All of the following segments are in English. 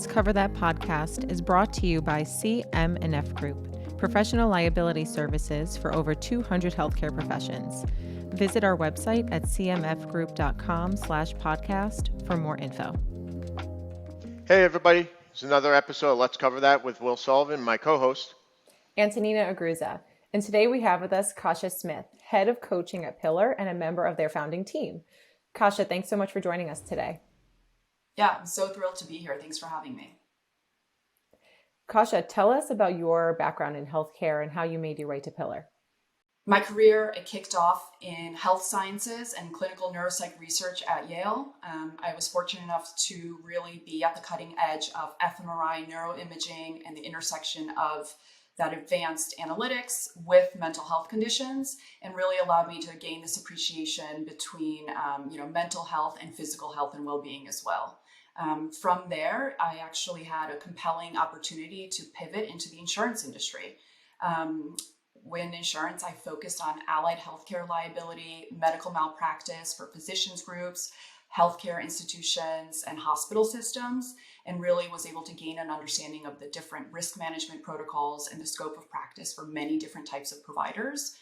Let's Cover That podcast is brought to you by CM&F Group, professional liability services for over 200 healthcare professions. Visit our website at cmfgroup.com/podcast for more info. Hey everybody, it's another episode of Let's Cover That with Will Sullivan, my co-host. Antonina Agruza. And today we have with us Kasia Smith, head of coaching at Pillar and a member of their founding team. Kasia, thanks so much for joining us today. Yeah, I'm so thrilled to be here. Thanks for having me. Kasia, tell us about your background in healthcare and how you made your way to Pillar. My career, it kicked off in health sciences and clinical neuropsych research at Yale. I was fortunate enough to really be at the cutting edge of fMRI neuroimaging and the intersection of that advanced analytics with mental health conditions, and really allowed me to gain this appreciation between mental health and physical health and well-being as well. From there, I actually had a compelling opportunity to pivot into the insurance industry. When insurance, I focused on allied healthcare liability, medical malpractice for physicians groups, healthcare institutions, and hospital systems, and really was able to gain an understanding of the different risk management protocols and the scope of practice for many different types of providers.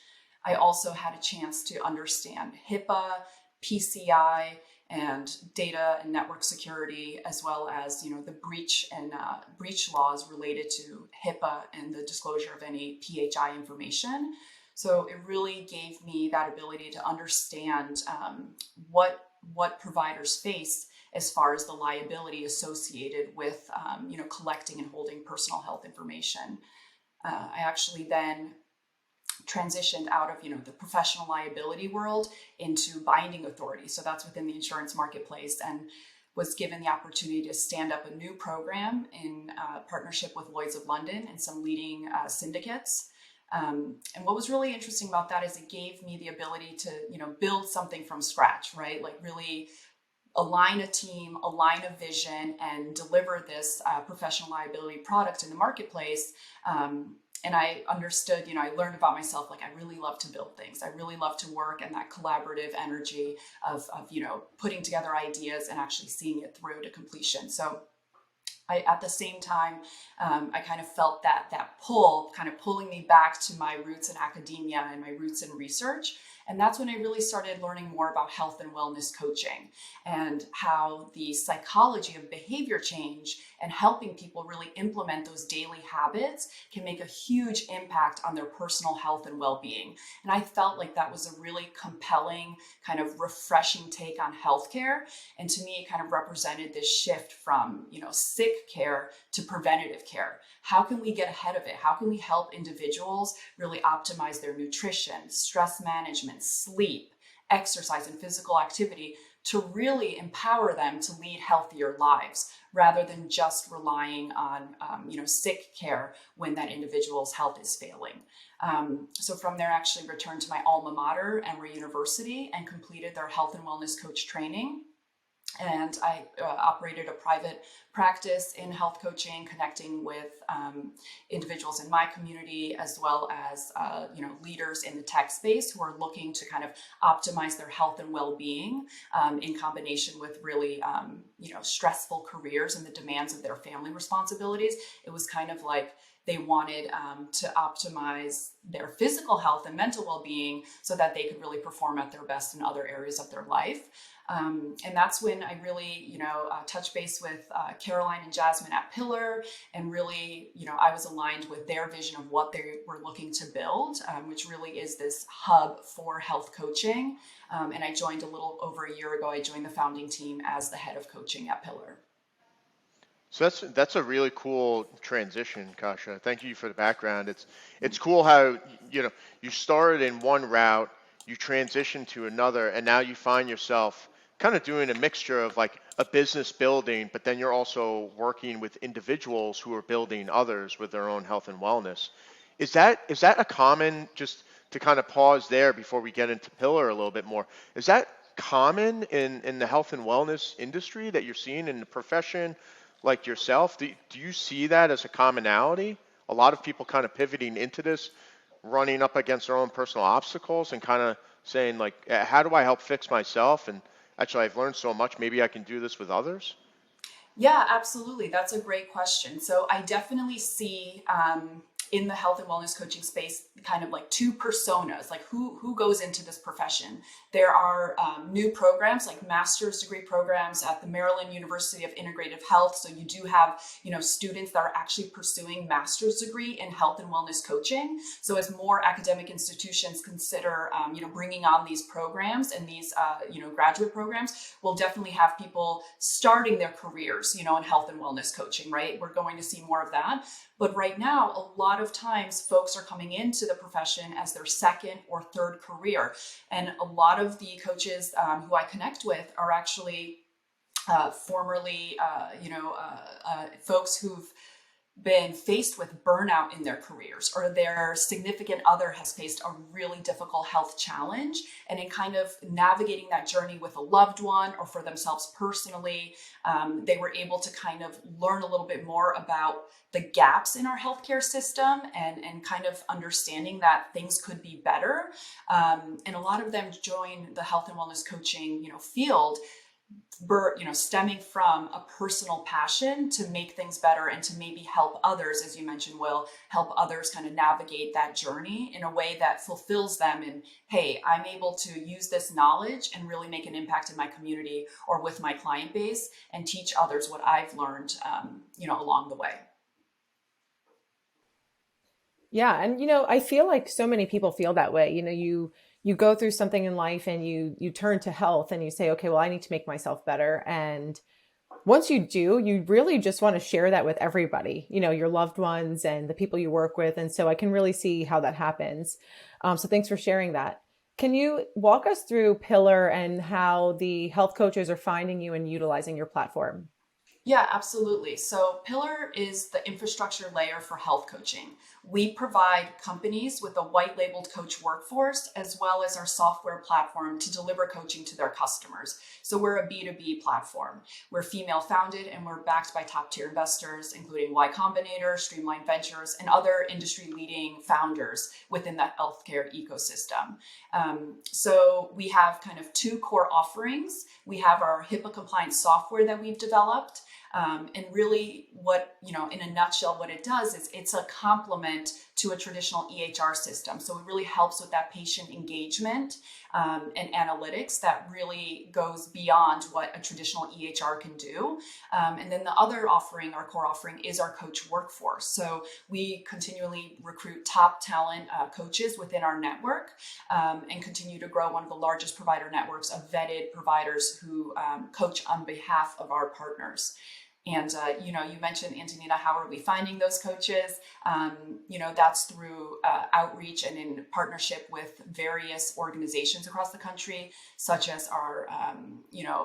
I also had a chance to understand HIPAA, PCI, and data and network security, as well as the breach laws related to HIPAA and the disclosure of any PHI information. So it really gave me that ability to understand what providers face as far as the liability associated with collecting and holding personal health information. I actually then transitioned out of the professional liability world into binding authority. So that's within the insurance marketplace, and was given the opportunity to stand up a new program in partnership with Lloyd's of London and some leading syndicates. And what was really interesting about that is it gave me the ability to build something from scratch, right? Like really align a team, align a vision, and deliver this professional liability product in the marketplace. And I understood, I learned about myself, like I really love to build things. I really love to work, and that collaborative energy of putting together ideas and actually seeing it through to completion. So at the same time, I kind of felt that pull kind of pulling me back to my roots in academia and my roots in research. And that's when I really started learning more about health and wellness coaching and how the psychology of behavior change and helping people really implement those daily habits can make a huge impact on their personal health and well-being. And I felt like that was a really compelling, kind of refreshing take on healthcare. And to me, it kind of represented this shift from, sick care to preventative care. How can we get ahead of it? How can we help individuals really optimize their nutrition, stress management, sleep, exercise, and physical activity to really empower them to lead healthier lives rather than just relying on, sick care when that individual's health is failing. So from there, I actually returned to my alma mater, Emory University, and completed their health and wellness coach training. And I operated a private practice in health coaching, connecting with individuals in my community, as well as leaders in the tech space who are looking to kind of optimize their health and well-being in combination with really stressful careers and the demands of their family responsibilities. It was kind of like they wanted to optimize their physical health and mental well-being so that they could really perform at their best in other areas of their life. And that's when I really, touched base with Caroline and Jasmine at Pillar, and really, I was aligned with their vision of what they were looking to build, which really is this hub for health coaching. And I joined a little over a year ago. I joined the founding team as the head of coaching at Pillar. So that's a really cool transition, Kasia. Thank you for the background. It's cool how you started in one route, you transitioned to another, and now you find yourself kind of doing a mixture of like a business building, but then you're also working with individuals who are building others with their own health and wellness. Is that a common, just to kind of pause there before we get into Pillar a little bit more, is that common in the health and wellness industry that you're seeing in the profession like yourself? Do you see that as a commonality? A lot of people kind of pivoting into this, running up against their own personal obstacles and kind of saying like, how do I help fix myself? And actually, I've learned so much, maybe I can do this with others. Yeah, absolutely. That's a great question. So I definitely see in the health and wellness coaching space kind of like two personas, like who goes into this profession. There are new programs like master's degree programs at the Maryland University of Integrative Health. So you do have, students that are actually pursuing master's degree in health and wellness coaching. So as more academic institutions consider, bringing on these programs and these, graduate programs, we'll definitely have people starting their careers, in health and wellness coaching, right? We're going to see more of that. But right now, a lot of times folks are coming into the profession as their second or third career. And a lot of the coaches who I connect with are actually formerly, folks who've been faced with burnout in their careers, or their significant other has faced a really difficult health challenge, and in kind of navigating that journey with a loved one or for themselves personally, they were able to kind of learn a little bit more about the gaps in our healthcare system, and kind of understanding that things could be better. And a lot of them join the health and wellness coaching field, stemming from a personal passion to make things better and to maybe help others, as you mentioned, Will, help others kind of navigate that journey in a way that fulfills them. And hey, I'm able to use this knowledge and really make an impact in my community or with my client base and teach others what I've learned, along the way. Yeah, and I feel like so many people feel that way. You go through something in life and you turn to health and you say, okay, well, I need to make myself better. And once you do, you really just want to share that with everybody, your loved ones and the people you work with. And so I can really see how that happens. So thanks for sharing that. Can you walk us through Pillar and how the health coaches are finding you and utilizing your platform? Yeah, absolutely. So Pillar is the infrastructure layer for health coaching. We provide companies with a white labeled coach workforce, as well as our software platform to deliver coaching to their customers. So we're a B2B platform. We're female founded and we're backed by top tier investors, including Y Combinator, Streamline Ventures, and other industry leading founders within the healthcare ecosystem. So we have kind of two core offerings. We have our HIPAA compliant software that we've developed. And really what, in a nutshell, what it does is it's a complement to a traditional EHR system. So it really helps with that patient engagement and analytics that really goes beyond what a traditional EHR can do. And then the other offering, our core offering, is our coach workforce. So we continually recruit top talent coaches within our network and continue to grow one of the largest provider networks of vetted providers who coach on behalf of our partners. And, you mentioned, Antonina, how are we finding those coaches? That's through outreach and in partnership with various organizations across the country, such as our,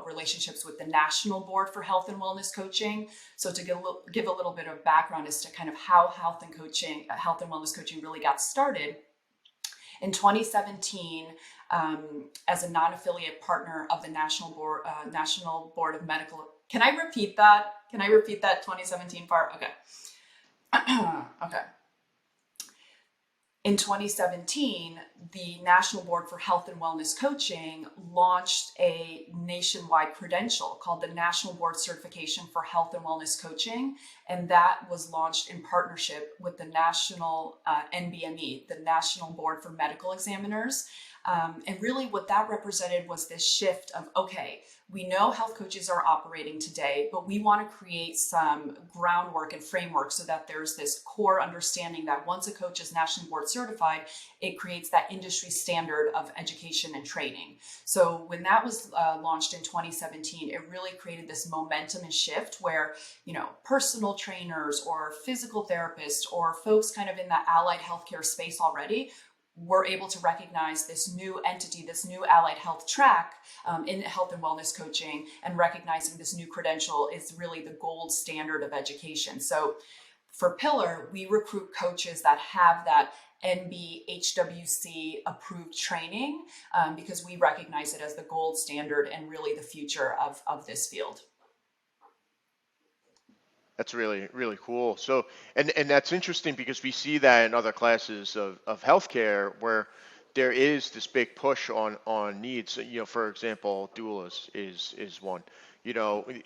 relationships with the National Board for Health and Wellness Coaching. So to give a little bit of background as to kind of how health and wellness coaching really got started. In 2017, as a non-affiliate partner of the National Board of Medical. Can I repeat that? 2017 part? Okay. Okay. In 2017, the National Board for Health and Wellness Coaching launched a nationwide credential called the National Board Certification for Health and Wellness Coaching. And that was launched in partnership with the National NBME, the National Board for Medical Examiners. And really what that represented was this shift of, okay, we know health coaches are operating today, but we want to create some groundwork and framework so that there's this core understanding that once a coach is nationally board certified, it creates that industry standard of education and training. So when that was launched in 2017, it really created this momentum and shift where, personal trainers or physical therapists or folks kind of in that allied healthcare space already we're able to recognize this new entity, this new allied health track in health and wellness coaching, and recognizing this new credential is really the gold standard of education. So for Pillar, we recruit coaches that have that NBHWC approved training because we recognize it as the gold standard and really the future of this field. That's really, really cool. So, and that's interesting because we see that in other classes of healthcare where there is this big push on needs. For example, doulas is one.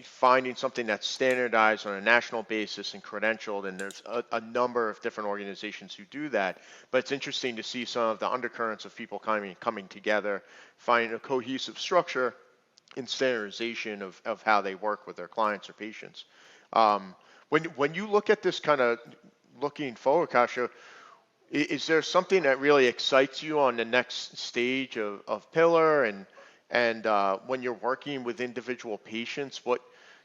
finding something that's standardized on a national basis and credentialed, and there's a number of different organizations who do that. But it's interesting to see some of the undercurrents of people coming together, finding a cohesive structure and standardization of how they work with their clients or patients. When you look at this kind of looking forward, Kasha, is there something that really excites you on the next stage of Pillar and when you're working with individual patients,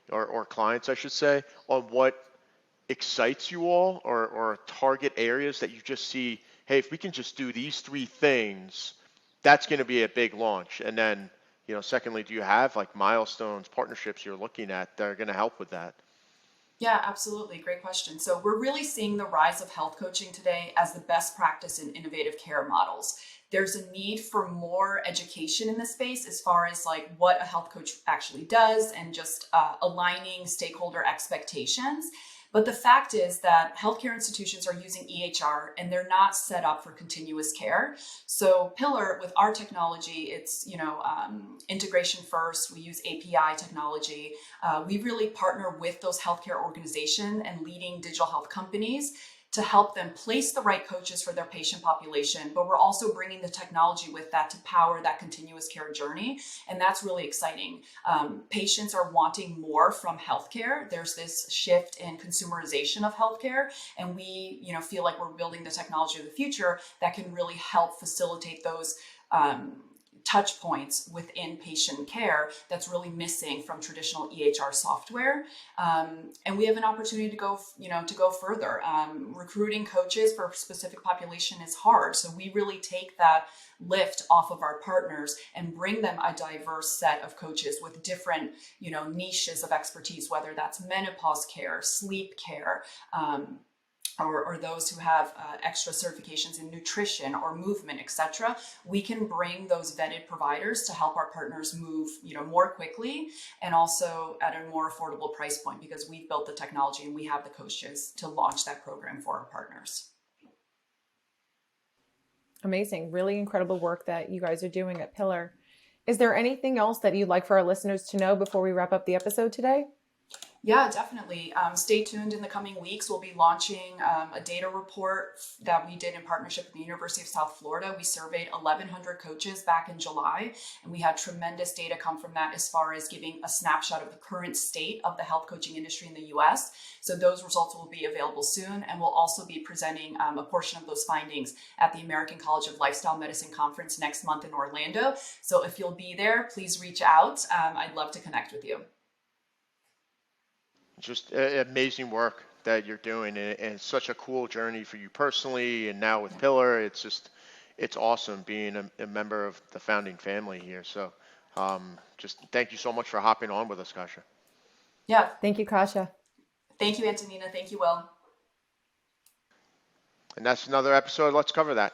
or clients, I should say, on what excites you all or target areas that you just see, hey, if we can just do these three things, that's going to be a big launch. And then, secondly, do you have like milestones, partnerships you're looking at that are going to help with that? Yeah, absolutely. Great question. So we're really seeing the rise of health coaching today as the best practice in innovative care models. There's a need for more education in this space as far as like what a health coach actually does and just aligning stakeholder expectations. But the fact is that healthcare institutions are using EHR and they're not set up for continuous care. So Pillar, with our technology, it's integration first. We use API technology. We really partner with those healthcare organizations and leading digital health companies to help them place the right coaches for their patient population, but we're also bringing the technology with that to power that continuous care journey, and that's really exciting. Patients are wanting more from healthcare. There's this shift in consumerization of healthcare, and we, feel like we're building the technology of the future that can really help facilitate those touch points within patient care that's really missing from traditional EHR software. And we have an opportunity to go further. Recruiting coaches for a specific population is hard. So we really take that lift off of our partners and bring them a diverse set of coaches with different, niches of expertise, whether that's menopause care, sleep care, or those who have extra certifications in nutrition or movement, etc. We can bring those vetted providers to help our partners move, more quickly and also at a more affordable price point because we've built the technology and we have the coaches to launch that program for our partners. Amazing. Really incredible work that you guys are doing at Pillar. Is there anything else that you'd like for our listeners to know before we wrap up the episode today? Yeah, definitely. Stay tuned in the coming weeks. We'll be launching a data report that we did in partnership with the University of South Florida. We surveyed 1,100 coaches back in July, and we had tremendous data come from that as far as giving a snapshot of the current state of the health coaching industry in the US. So those results will be available soon, and we'll also be presenting a portion of those findings at the American College of Lifestyle Medicine Conference next month in Orlando. So if you'll be there, please reach out. I'd love to connect with you. Just amazing work that you're doing, and it's such a cool journey for you personally, and now with Pillar, it's awesome being a member of the founding family here. So just thank you so much for hopping on with us, Kasia. Yeah. Thank you, Kasia. Thank you, Antonina. Thank you, Will. And that's another episode. Let's cover that.